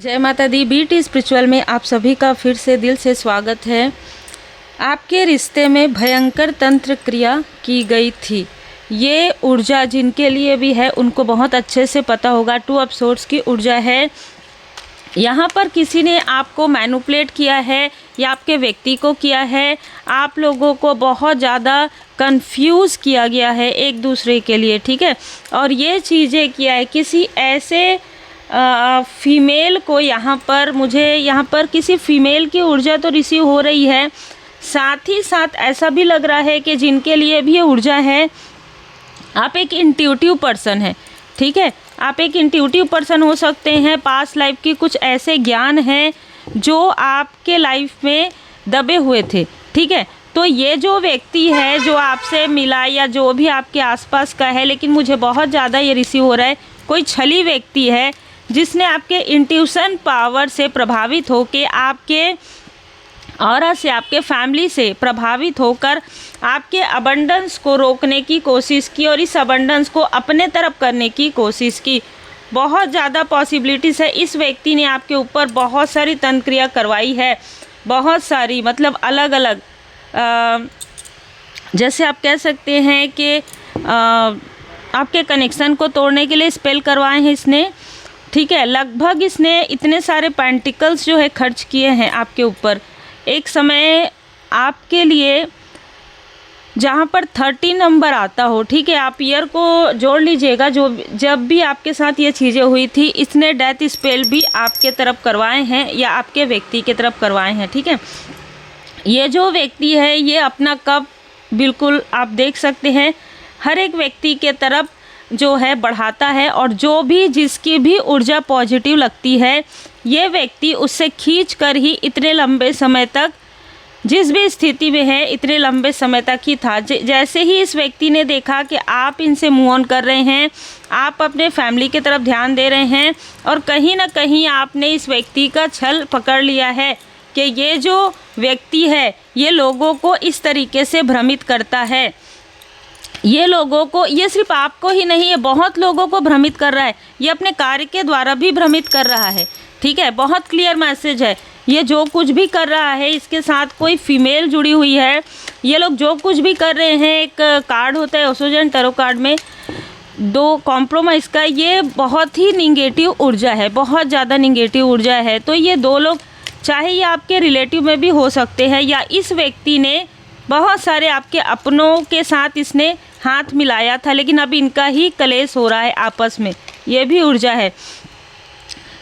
जय माता दी। BT spiritual में आप सभी का फिर से दिल से स्वागत है। आपके रिश्ते में भयंकर तंत्र क्रिया की गई थी। ये ऊर्जा जिनके लिए भी है उनको बहुत अच्छे से पता होगा। 2 ऑफ सोर्ड्स की ऊर्जा है। यहाँ पर किसी ने आपको मैनिपुलेट किया है या आपके व्यक्ति को किया है। आप लोगों को बहुत ज़्यादा कंफ्यूज किया गया है एक दूसरे के लिए, ठीक है। और ये चीज़ें किया है किसी ऐसे फीमेल को। यहाँ पर किसी फीमेल की ऊर्जा तो रिसीव हो रही है, साथ ही साथ ऐसा भी लग रहा है कि जिनके लिए भी ये ऊर्जा है, आप एक इंट्यूटिव पर्सन है, ठीक है। आप एक इंट्यूटिव पर्सन हो सकते हैं। पास्ट लाइफ की कुछ ऐसे ज्ञान हैं जो आपके लाइफ में दबे हुए थे, ठीक है। तो ये जो व्यक्ति है जो आपसे मिला या जो भी आपके आसपास का है, लेकिन मुझे बहुत ज़्यादा ये रिसीव हो रहा है, कोई छली व्यक्ति है जिसने आपके इंट्यूशन पावर से प्रभावित होकर आपके ऑरा से, आपके फैमिली से प्रभावित होकर आपके अबंडेंस को रोकने की कोशिश की और इस अबंडेंस को अपने तरफ करने की कोशिश की। बहुत ज़्यादा पॉसिबिलिटीज़ है। इस व्यक्ति ने आपके ऊपर बहुत सारी तंत्र क्रिया करवाई है, बहुत सारी, मतलब अलग अलग, जैसे आप कह सकते हैं कि आपके कनेक्शन को तोड़ने के लिए स्पेल करवाए हैं इसने, ठीक है। लगभग इसने इतने सारे पेंटिकल्स जो है खर्च किए हैं आपके ऊपर। एक समय आपके लिए जहाँ पर 30 नंबर आता हो, ठीक है, आप ईयर को जोड़ लीजिएगा। जब भी आपके साथ ये चीज़ें हुई थी, इसने डेथ स्पेल भी आपके तरफ करवाए हैं या आपके व्यक्ति के तरफ करवाए हैं, ठीक है। ये जो व्यक्ति है ये अपना कप बिल्कुल आप देख सकते हैं हर एक व्यक्ति के तरफ जो है बढ़ाता है, और जो भी जिसकी भी ऊर्जा पॉजिटिव लगती है ये व्यक्ति उससे खींच कर ही इतने लंबे समय तक, जिस भी स्थिति में है इतने लंबे समय तक ही था। जैसे ही इस व्यक्ति ने देखा कि आप इनसे मूव ऑन कर रहे हैं, आप अपने फैमिली की तरफ ध्यान दे रहे हैं, और कहीं ना कहीं आपने इस व्यक्ति का छल पकड़ लिया है कि ये जो व्यक्ति है ये लोगों को इस तरीके से भ्रमित करता है। ये लोगों को, ये सिर्फ आपको ही नहीं, ये बहुत लोगों को भ्रमित कर रहा है। ये अपने कार्य के द्वारा भी भ्रमित कर रहा है, ठीक है। बहुत क्लियर मैसेज है। ये जो कुछ भी कर रहा है, इसके साथ कोई फीमेल जुड़ी हुई है। ये लोग जो कुछ भी कर रहे हैं, एक कार्ड होता है ओशोजन टैरो कार्ड में 2 कॉम्प्रोमाइज़ का, ये बहुत ही निगेटिव ऊर्जा है, बहुत ज़्यादा निगेटिव ऊर्जा है। तो ये 2 लोग, चाहे ये आपके रिलेटिव में भी हो सकते हैं या इस व्यक्ति ने बहुत सारे आपके अपनों के साथ इसने हाथ मिलाया था, लेकिन अब इनका ही कलेश हो रहा है आपस में। ये भी ऊर्जा है।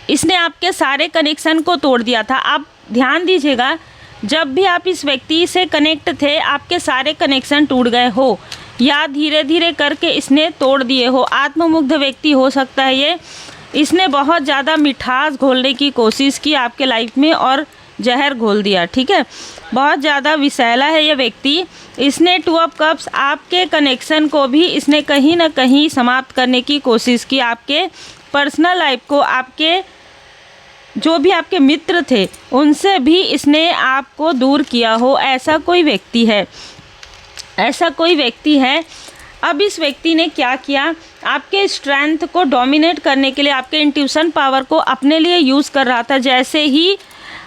इसने आपके सारे कनेक्शन को तोड़ दिया था। आप ध्यान दीजिएगा, जब भी आप इस व्यक्ति से कनेक्ट थे आपके सारे कनेक्शन टूट गए हो या धीरे धीरे करके इसने तोड़ दिए हो। आत्ममुग्ध व्यक्ति हो सकता है ये। इसने बहुत ज़्यादा मिठास घोलने की कोशिश की आपके लाइफ में और जहर घोल दिया, ठीक है। बहुत ज़्यादा विषैला है ये व्यक्ति। इसने 2 ऑफ कप्स, आपके कनेक्शन को भी इसने कहीं ना कहीं समाप्त करने की कोशिश की। आपके पर्सनल लाइफ को, आपके जो भी आपके मित्र थे उनसे भी इसने आपको दूर किया हो। ऐसा कोई व्यक्ति है, ऐसा कोई व्यक्ति है। अब इस व्यक्ति ने क्या किया, आपके स्ट्रेंथ को डोमिनेट करने के लिए आपके इंट्यूशन पावर को अपने लिए यूज़ कर रहा था। जैसे ही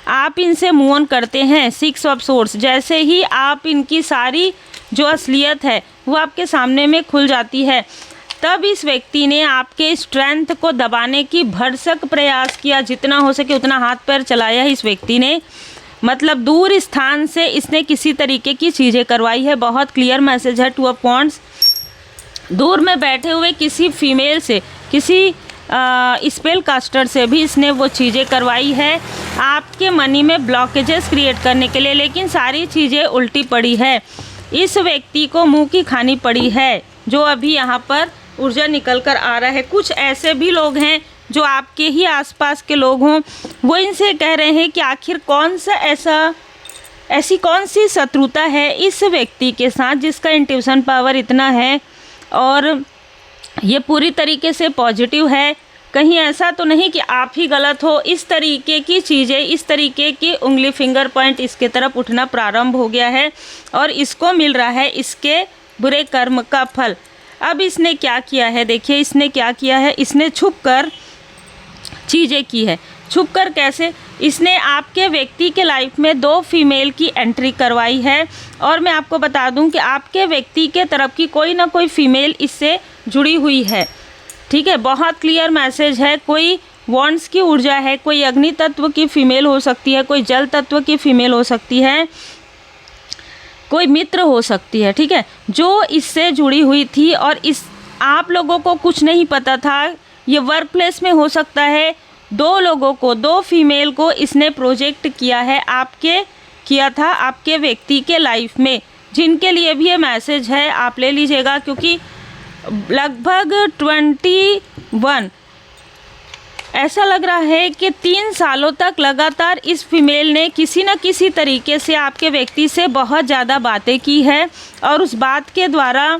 आप इनसे मूव ऑन करते हैं, 6 ऑफ सोर्ड्स, जैसे ही आप इनकी सारी जो असलियत है वो आपके सामने में खुल जाती है, तब इस व्यक्ति ने आपके स्ट्रेंथ को दबाने की भरसक प्रयास किया। जितना हो सके उतना हाथ पैर चलाया है इस व्यक्ति ने। मतलब दूर स्थान से इसने किसी तरीके की चीज़ें करवाई है। बहुत क्लियर मैसेज है 2 ऑफ वांड्स। दूर में बैठे हुए किसी फीमेल से, किसी स्पेल कास्टर से भी इसने वो चीज़ें करवाई है आपके मनी में ब्लॉकेजेस क्रिएट करने के लिए, लेकिन सारी चीज़ें उल्टी पड़ी है। इस व्यक्ति को मुंह की खानी पड़ी है जो अभी यहाँ पर ऊर्जा निकल कर आ रहा है। कुछ ऐसे भी लोग हैं जो आपके ही आसपास के लोग हों, वो इनसे कह रहे हैं कि आखिर ऐसी कौन सी शत्रुता है इस व्यक्ति के साथ जिसका इंट्यूशन पावर इतना है और ये पूरी तरीके से पॉजिटिव है। कहीं ऐसा तो नहीं कि आप ही गलत हो। इस तरीके की चीज़ें, इस तरीके की उंगली, फिंगर पॉइंट इसके तरफ उठना प्रारंभ हो गया है और इसको मिल रहा है इसके बुरे कर्म का फल। अब इसने क्या किया है, देखिए इसने क्या किया है, इसने छुप कर चीज़ें की है। छुपकर कैसे? इसने आपके व्यक्ति के लाइफ में 2 फीमेल की एंट्री करवाई है। और मैं आपको बता दूं कि आपके व्यक्ति के तरफ की कोई ना कोई फीमेल इससे जुड़ी हुई है, ठीक है। बहुत क्लियर मैसेज है। कोई वॉन्ड्स की ऊर्जा है, कोई अग्नि तत्व की फीमेल हो सकती है, कोई जल तत्व की फीमेल हो सकती है, कोई मित्र हो सकती है, ठीक है, जो इससे जुड़ी हुई थी। और इस आप लोगों को कुछ नहीं पता था। ये वर्क प्लेस में हो सकता है 2 लोगों को, 2 फीमेल को इसने प्रोजेक्ट किया है, किया था आपके व्यक्ति के लाइफ में, जिनके लिए भी ये मैसेज है। आप ले लीजिएगा, क्योंकि लगभग 21 ऐसा लग रहा है कि 3 सालों तक लगातार इस फीमेल ने किसी न किसी तरीके से आपके व्यक्ति से बहुत ज़्यादा बातें की है। और उस बात के द्वारा,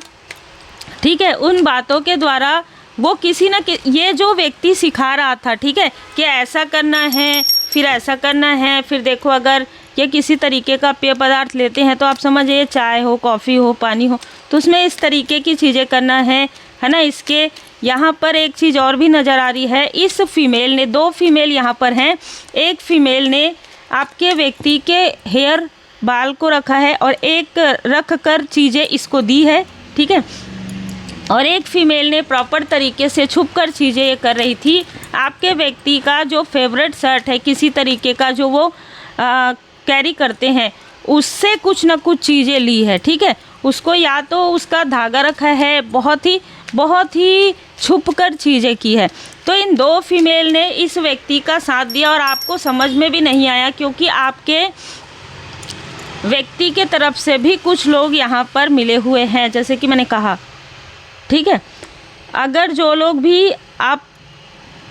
ठीक है, उन बातों के द्वारा वो ये जो व्यक्ति सिखा रहा था, ठीक है, कि ऐसा करना है, फिर ऐसा करना है, फिर देखो अगर ये किसी तरीके का पेय पदार्थ लेते हैं तो आप समझिए चाय हो, कॉफ़ी हो, पानी हो, तो उसमें इस तरीके की चीज़ें करना है ना। इसके यहाँ पर एक चीज़ और भी नज़र आ रही है। इस फीमेल ने 2 फीमेल यहाँ पर हैं। एक फीमेल ने आपके व्यक्ति के हेयर बाल को रखा है और एक रख कर चीज़ें इसको दी है, ठीक है। और एक फीमेल ने प्रॉपर तरीके से छुप कर चीज़ें ये कर रही थी। आपके व्यक्ति का जो फेवरेट शर्ट है, किसी तरीके का जो वो कैरी करते हैं, उससे कुछ ना कुछ चीज़ें ली है, ठीक है। उसको या तो उसका धागा रखा है, बहुत ही छुप कर चीज़ें की है। तो इन 2 फीमेल ने इस व्यक्ति का साथ दिया और आपको समझ में भी नहीं आया, क्योंकि आपके व्यक्ति के तरफ से भी कुछ लोग यहाँ पर मिले हुए हैं, जैसे कि मैंने कहा, ठीक है। अगर जो लोग भी आप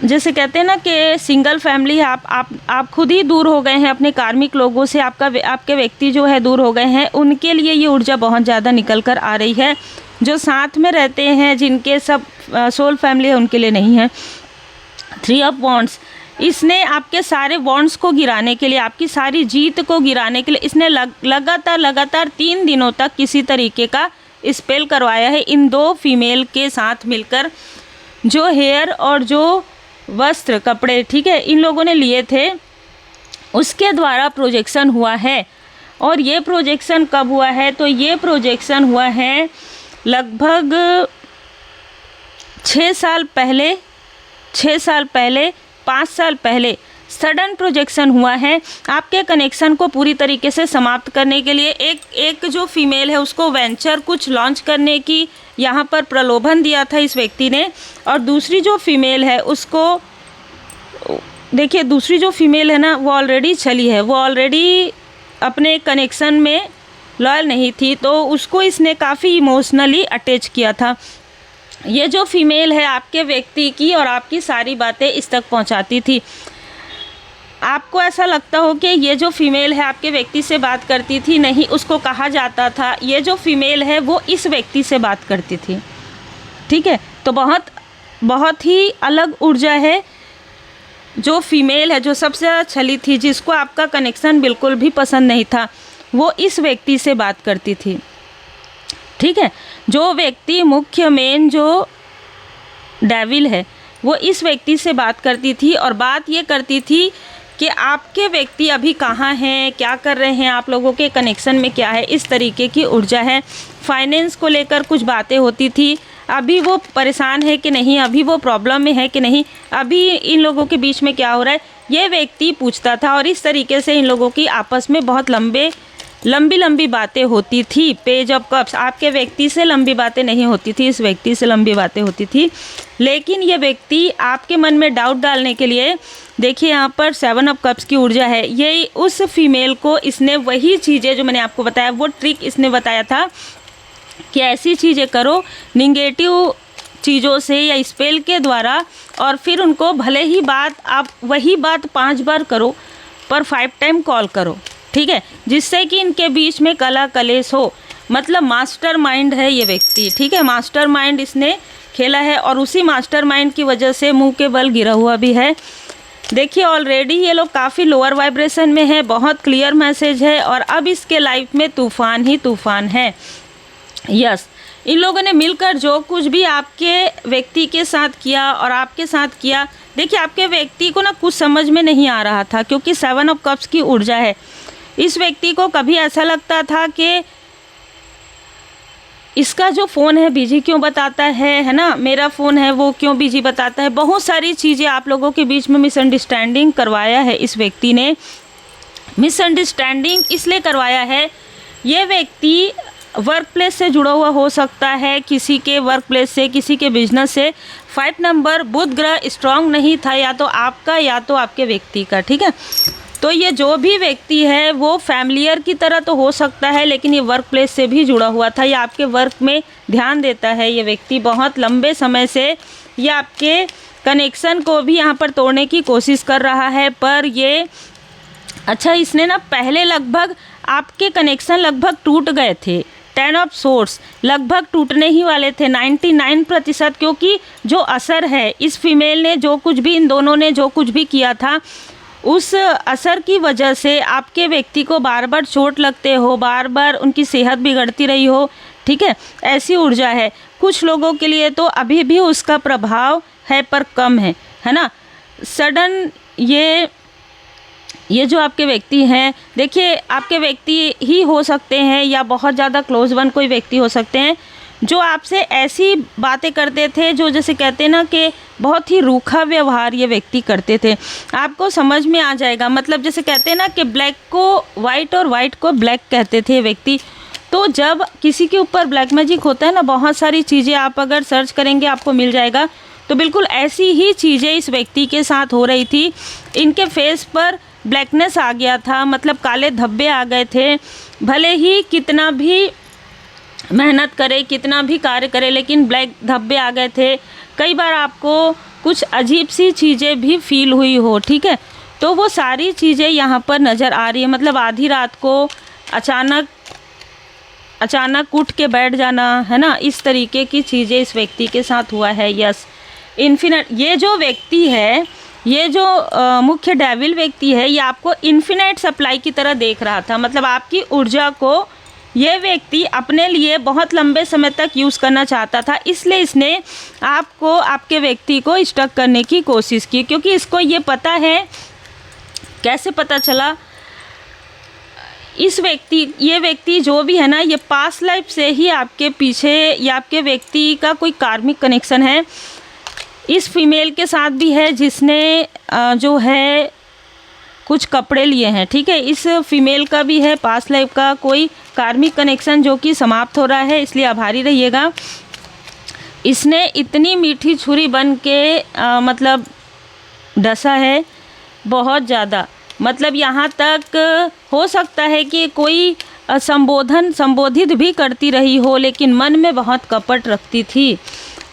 जैसे कहते हैं ना कि सिंगल फैमिली है, आप खुद ही दूर हो गए हैं अपने कार्मिक लोगों से, आपके व्यक्ति जो है दूर हो गए हैं, उनके लिए ये ऊर्जा बहुत ज़्यादा निकल कर आ रही है। जो साथ में रहते हैं, जिनके सब सोल फैमिली है, उनके लिए नहीं है। 3 ऑफ वॉन्ड्स, इसने आपके सारे वॉन्ड्स को गिराने के लिए, आपकी सारी जीत को गिराने के लिए इसने लगातार 3 दिनों तक किसी तरीके का स्पेल करवाया है इन 2 फीमेल के साथ मिलकर। जो हेयर और जो वस्त्र, कपड़े, ठीक है, इन लोगों ने लिए थे, उसके द्वारा प्रोजेक्शन हुआ है। और ये प्रोजेक्शन कब हुआ है? तो ये प्रोजेक्शन हुआ है लगभग 6 साल पहले, 5 साल पहले सडन प्रोजेक्शन हुआ है। आपके कनेक्शन को पूरी तरीके से समाप्त करने के लिए एक जो फीमेल है उसको वेंचर कुछ लॉन्च करने की यहाँ पर प्रलोभन दिया था इस व्यक्ति ने। और दूसरी जो फीमेल है उसको देखिए, दूसरी जो फीमेल है ना, वो ऑलरेडी चली है, वो ऑलरेडी अपने कनेक्शन में लॉयल नहीं थी, तो उसको इसने काफ़ी इमोशनली अटैच किया था। ये जो फीमेल है आपके व्यक्ति की और आपकी सारी बातें इस तक पहुंचाती थी। आपको ऐसा लगता हो कि ये जो फीमेल है आपके व्यक्ति से बात करती थी, नहीं, उसको कहा जाता था ये जो फीमेल है वो इस व्यक्ति से बात करती थी, ठीक है। तो बहुत ही अलग ऊर्जा है। जो फीमेल है, जो सबसे ज़्यादा छली थी, जिसको आपका कनेक्शन बिल्कुल भी पसंद नहीं था, वो इस व्यक्ति से बात करती थी, ठीक है। जो व्यक्ति मुख्य मेन जो डेविल है वो इस व्यक्ति से बात करती थी और बात ये करती थी कि आपके व्यक्ति अभी कहाँ हैं, क्या कर रहे हैं, आप लोगों के कनेक्शन में क्या है, इस तरीके की ऊर्जा है। फाइनेंस को लेकर कुछ बातें होती थी, अभी वो परेशान है कि नहीं, अभी वो प्रॉब्लम में है कि नहीं, अभी इन लोगों के बीच में क्या हो रहा है, ये व्यक्ति पूछता था। और इस तरीके से इन लोगों की आपस में बहुत लंबी बातें होती थी। पेज ऑफ कप्स, आपके व्यक्ति से लंबी बातें नहीं होती थी, इस व्यक्ति से लंबी बातें होती थी। लेकिन ये व्यक्ति आपके मन में डाउट डालने के लिए, देखिए यहाँ पर 7 ऑफ कप्स की ऊर्जा है। ये उस फीमेल को इसने वही चीज़ें जो मैंने आपको बताया, वो ट्रिक इसने बताया था कि ऐसी चीज़ें करो निगेटिव चीज़ों से या स्पेल के द्वारा, और फिर उनको भले ही आप वही बात 5 बार करो पर 5 टाइम कॉल करो, ठीक है, जिससे कि इनके बीच में कला कलेश हो। मतलब मास्टरमाइंड है ये व्यक्ति, ठीक है, मास्टरमाइंड इसने खेला है और उसी मास्टरमाइंड की वजह से मुंह के बल गिरा हुआ भी है। देखिए ऑलरेडी ये लोग काफ़ी लोअर वाइब्रेशन में है, बहुत क्लियर मैसेज है और अब इसके लाइफ में तूफ़ान ही तूफ़ान है। यस, इन लोगों ने मिलकर जो कुछ भी आपके व्यक्ति के साथ किया और आपके साथ किया, देखिए आपके व्यक्ति को ना कुछ समझ में नहीं आ रहा था, क्योंकि 7 ऑफ कप्स की ऊर्जा है। इस व्यक्ति को कभी ऐसा लगता था कि इसका जो फ़ोन है बिजी क्यों बताता है ना, मेरा फ़ोन है वो क्यों बिजी बताता है। बहुत सारी चीज़ें आप लोगों के बीच में मिसअंडरस्टैंडिंग करवाया है इस व्यक्ति ने। मिसअंडरस्टैंडिंग इसलिए करवाया है, ये व्यक्ति वर्क प्लेस से जुड़ा हुआ हो सकता है, किसी के वर्क प्लेस से, किसी के बिजनेस से। 5 नंबर बुध ग्रह स्ट्रांग नहीं था, या तो आपका या तो आपके व्यक्ति का, ठीक है। तो ये जो भी व्यक्ति है वो फैमिलियर की तरह तो हो सकता है, लेकिन ये वर्क प्लेस से भी जुड़ा हुआ था, या आपके वर्क में ध्यान देता है ये व्यक्ति बहुत लंबे समय से। ये आपके कनेक्शन को भी यहाँ पर तोड़ने की कोशिश कर रहा है, पर ये अच्छा इसने ना पहले लगभग आपके कनेक्शन लगभग टूट गए थे। 10 ऑफ सोर्स लगभग टूटने ही वाले थे 99%, क्योंकि जो असर है इस फीमेल ने जो कुछ भी, इन दोनों ने जो कुछ भी किया था, उस असर की वजह से आपके व्यक्ति को बार बार चोट लगते हो, बार बार उनकी सेहत बिगड़ती रही हो, ठीक है। ऐसी ऊर्जा है। कुछ लोगों के लिए तो अभी भी उसका प्रभाव है पर कम है ना। सडन ये जो आपके व्यक्ति हैं, देखिए आपके व्यक्ति ही हो सकते हैं या बहुत ज़्यादा क्लोज वन कोई व्यक्ति हो सकते हैं जो आपसे ऐसी बातें करते थे जो जैसे कहते हैं ना कि बहुत ही रूखा व्यवहार ये व्यक्ति करते थे। आपको समझ में आ जाएगा, मतलब जैसे कहते हैं ना कि ब्लैक को वाइट और वाइट को ब्लैक कहते थे व्यक्ति। तो जब किसी के ऊपर ब्लैक मैजिक होता है ना, बहुत सारी चीज़ें आप अगर सर्च करेंगे आपको मिल जाएगा। तो बिल्कुल ऐसी ही चीज़ें इस व्यक्ति के साथ हो रही थी। इनके फेस पर ब्लैकनेस आ गया था, मतलब काले धब्बे आ गए थे। भले ही कितना भी मेहनत करे, कितना भी कार्य करे, लेकिन ब्लैक धब्बे आ गए थे। कई बार आपको कुछ अजीब सी चीज़ें भी फील हुई हो, ठीक है। तो वो सारी चीज़ें यहाँ पर नज़र आ रही है, मतलब आधी रात को अचानक उठ के बैठ जाना, है ना, इस तरीके की चीज़ें इस व्यक्ति के साथ हुआ है। यस, इन्फिनिट, ये जो व्यक्ति है, ये जो मुख्य डेविल व्यक्ति है, ये आपको इन्फिनिट सप्लाई की तरह देख रहा था। मतलब आपकी ऊर्जा को ये व्यक्ति अपने लिए बहुत लंबे समय तक यूज़ करना चाहता था, इसलिए इसने आपको, आपके व्यक्ति को स्टक करने की कोशिश की, क्योंकि इसको ये पता है। कैसे पता चला? ये व्यक्ति जो भी है ना, ये पास्ट लाइफ से ही आपके पीछे या आपके व्यक्ति का कोई कार्मिक कनेक्शन है। इस फीमेल के साथ भी है जिसने जो है कुछ कपड़े लिए हैं, ठीक है। इस फीमेल का भी है पास्ट लाइफ का कोई कार्मिक कनेक्शन जो कि समाप्त हो रहा है, इसलिए आभारी रहिएगा। इसने इतनी मीठी छुरी बन के मतलब डसा है बहुत ज़्यादा। मतलब यहाँ तक हो सकता है कि कोई संबोधित भी करती रही हो, लेकिन मन में बहुत कपट रखती थी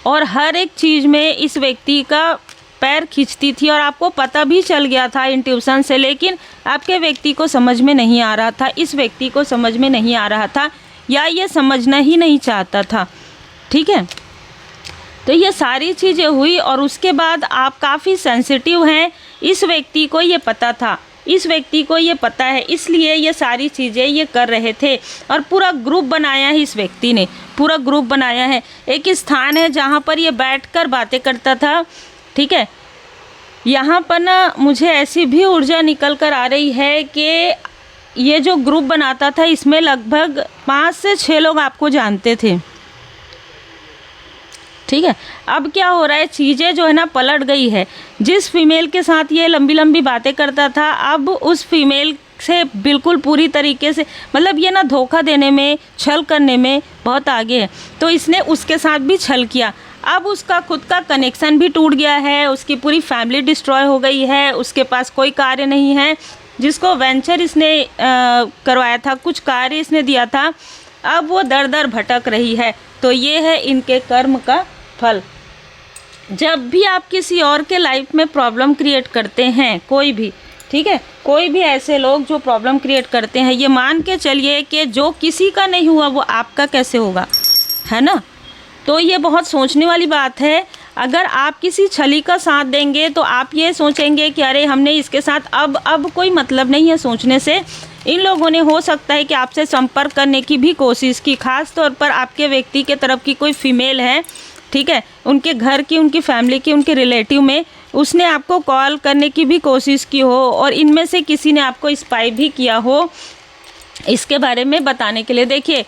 और हर एक चीज़ में इस व्यक्ति का पैर खींचती थी। और आपको पता भी चल गया था इंट्यूशन से, लेकिन आपके व्यक्ति को समझ में नहीं आ रहा था, इस व्यक्ति को समझ में नहीं आ रहा था, या ये समझना ही नहीं चाहता था, ठीक है। तो ये सारी चीज़ें हुई और उसके बाद आप काफ़ी सेंसिटिव हैं, इस व्यक्ति को ये पता था, इस व्यक्ति को ये पता है, इसलिए ये सारी चीज़ें ये कर रहे थे। और पूरा ग्रुप बनाया है इस व्यक्ति ने, पूरा ग्रुप बनाया है। एक स्थान है जहाँ पर ये बैठकर बातें करता था, ठीक है। यहाँ पर ना मुझे ऐसी भी ऊर्जा निकल कर आ रही है कि ये जो ग्रुप बनाता था इसमें लगभग 5 से 6 लोग आपको जानते थे, ठीक है। अब क्या हो रहा है, चीज़ें जो है ना पलट गई है। जिस फीमेल के साथ ये लंबी लंबी बातें करता था, अब उस फीमेल से बिल्कुल पूरी तरीके से, मतलब ये ना धोखा देने में, छल करने में बहुत आगे है। तो इसने उसके साथ भी छल किया। अब उसका खुद का कनेक्शन भी टूट गया है, उसकी पूरी फैमिली डिस्ट्रॉय हो गई है, उसके पास कोई कार्य नहीं है। जिसको वेंचर इसने करवाया था, कुछ कार्य इसने दिया था, अब वो दर दर भटक रही है। तो ये है इनके कर्म का फल। जब भी आप किसी और के लाइफ में प्रॉब्लम क्रिएट करते हैं, कोई भी, ठीक है, कोई भी ऐसे लोग जो प्रॉब्लम क्रिएट करते हैं, ये मान के चलिए कि जो किसी का नहीं हुआ वो आपका कैसे होगा, है ना। तो ये बहुत सोचने वाली बात है। अगर आप किसी छली का साथ देंगे तो आप ये सोचेंगे कि अरे हमने इसके साथ, अब कोई मतलब नहीं है सोचने से। इन लोगों ने हो सकता है कि आपसे संपर्क करने की भी कोशिश की, खास तौर पर आपके व्यक्ति के तरफ की कोई फीमेल है, ठीक है, उनके घर की, उनकी फैमिली की, उनके रिलेटिव में उसने आपको कॉल करने की भी कोशिश की हो और इनमें से किसी ने आपको स्पाई भी किया हो, इसके बारे में बताने के लिए। देखिए,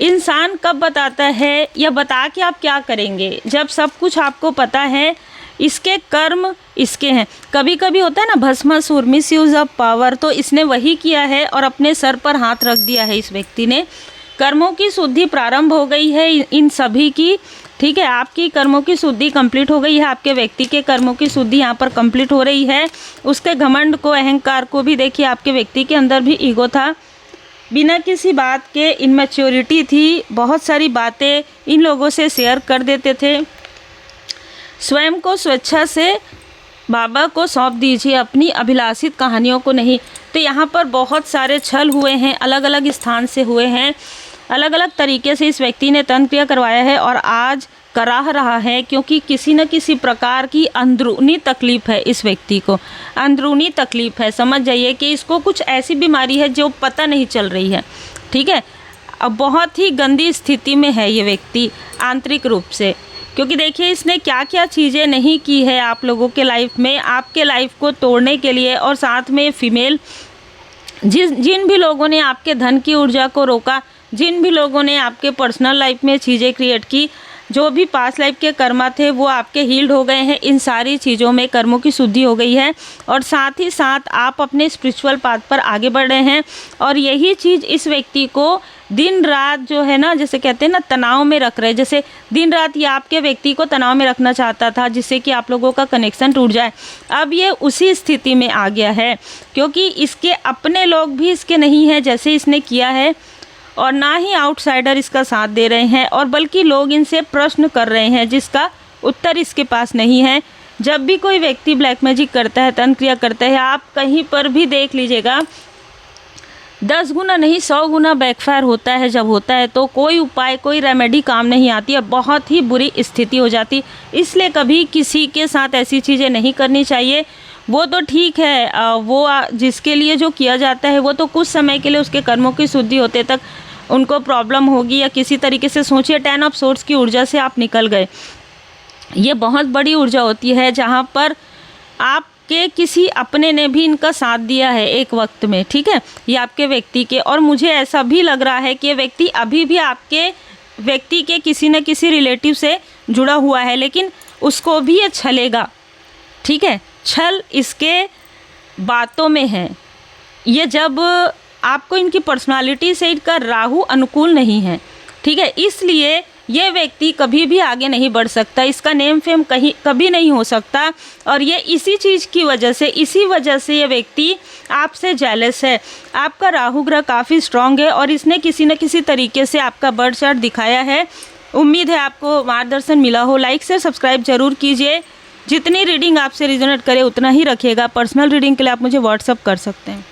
इंसान कब बताता है या बता के आप क्या करेंगे, जब सब कुछ आपको पता है, इसके कर्म इसके हैं। कभी कभी होता है ना Bhasmasur, miss use of power, तो इसने वही किया है और अपने सर पर हाथ रख दिया है इस व्यक्ति ने। कर्मों की शुद्धि प्रारंभ हो गई है इन सभी की, ठीक है। आपकी कर्मों की शुद्धि कंप्लीट हो गई है, आपके व्यक्ति के कर्मों की शुद्धि यहाँ पर कंप्लीट हो रही है। उसके घमंड को, अहंकार को भी देखिए, आपके व्यक्ति के अंदर भी ईगो था, बिना किसी बात के इनमैच्योरिटी थी, बहुत सारी बातें इन लोगों से शेयर कर देते थे। स्वयं को स्वेच्छा से बाबा को सौंप दीजिए, अपनी अभिलाषित कहानियों को नहीं। तो यहाँ पर बहुत सारे छल हुए हैं, अलग अलग स्थान से हुए हैं, अलग अलग तरीके से इस व्यक्ति ने तंत्र क्रिया करवाया है और आज करा रहा है, क्योंकि किसी न किसी प्रकार की अंदरूनी तकलीफ़ है इस व्यक्ति को, अंदरूनी तकलीफ़ है। समझ जाइए कि इसको कुछ ऐसी बीमारी है जो पता नहीं चल रही है, ठीक है। अब बहुत ही गंदी स्थिति में है ये व्यक्ति आंतरिक रूप से, क्योंकि देखिए इसने क्या क्या चीज़ें नहीं की है आप लोगों के लाइफ में, आपके लाइफ को तोड़ने के लिए। और साथ में फीमेल, जिन भी लोगों ने आपके धन की ऊर्जा को रोका, जिन भी लोगों ने आपके पर्सनल लाइफ में चीज़ें क्रिएट की, जो भी पास्ट लाइफ के कर्मा थे वो आपके हील्ड हो गए हैं। इन सारी चीज़ों में कर्मों की शुद्धि हो गई है और साथ ही साथ आप अपने स्पिरिचुअल पाथ पर आगे बढ़ रहे हैं। और यही चीज़ इस व्यक्ति को दिन रात जो है ना, जैसे कहते हैं ना, तनाव में रख रहे हैं। जैसे दिन रात ये आपके व्यक्ति को तनाव में रखना चाहता था, जिससे कि आप लोगों का कनेक्शन टूट जाए। अब ये उसी स्थिति में आ गया है, क्योंकि इसके अपने लोग भी इसके नहीं हैं जैसे इसने किया है, और ना ही आउटसाइडर इसका साथ दे रहे हैं, और बल्कि लोग इनसे प्रश्न कर रहे हैं जिसका उत्तर इसके पास नहीं है। जब भी कोई व्यक्ति ब्लैक मैजिक करता है, तंत्र क्रिया करता है, आप कहीं पर भी देख लीजिएगा 10 गुना नहीं 100 गुना बैकफायर होता है। जब होता है तो कोई उपाय, कोई रेमेडी काम नहीं आती और बहुत ही बुरी स्थिति हो जाती। इसलिए कभी किसी के साथ ऐसी चीज़ें नहीं करनी चाहिए। वो तो ठीक है, वो जिसके लिए जो किया जाता है वो तो कुछ समय के लिए उसके कर्मों की शुद्धि होते तक उनको प्रॉब्लम होगी, या किसी तरीके से सोचिए 10 ऑफ सोर्ड्स की ऊर्जा से आप निकल गए। ये बहुत बड़ी ऊर्जा होती है जहाँ पर आपके किसी अपने ने भी इनका साथ दिया है एक वक्त में, ठीक है, ये आपके व्यक्ति के। और मुझे ऐसा भी लग रहा है कि ये व्यक्ति अभी भी आपके व्यक्ति के किसी न किसी रिलेटिव से जुड़ा हुआ है, लेकिन उसको भी ये छलेगा, ठीक है। छल इसके बातों में है। ये जब आपको इनकी पर्सनालिटी से इनका राहु अनुकूल नहीं है, ठीक है, इसलिए ये व्यक्ति कभी भी आगे नहीं बढ़ सकता, इसका नेम फेम कभी नहीं हो सकता। और ये इसी चीज़ की वजह से, इसी वजह से ये व्यक्ति आपसे जेलस है। आपका राहु ग्रह काफ़ी स्ट्रांग है और इसने किसी न किसी तरीके से आपका बर्थ चार्ट दिखाया है। उम्मीद है आपको मार्गदर्शन मिला हो। लाइक से सब्सक्राइब जरूर कीजिए। जितनी रीडिंग आपसे रिजोनेट करे उतना ही रखिएगा। पर्सनल रीडिंग के लिए आप मुझे व्हाट्सअप कर सकते हैं।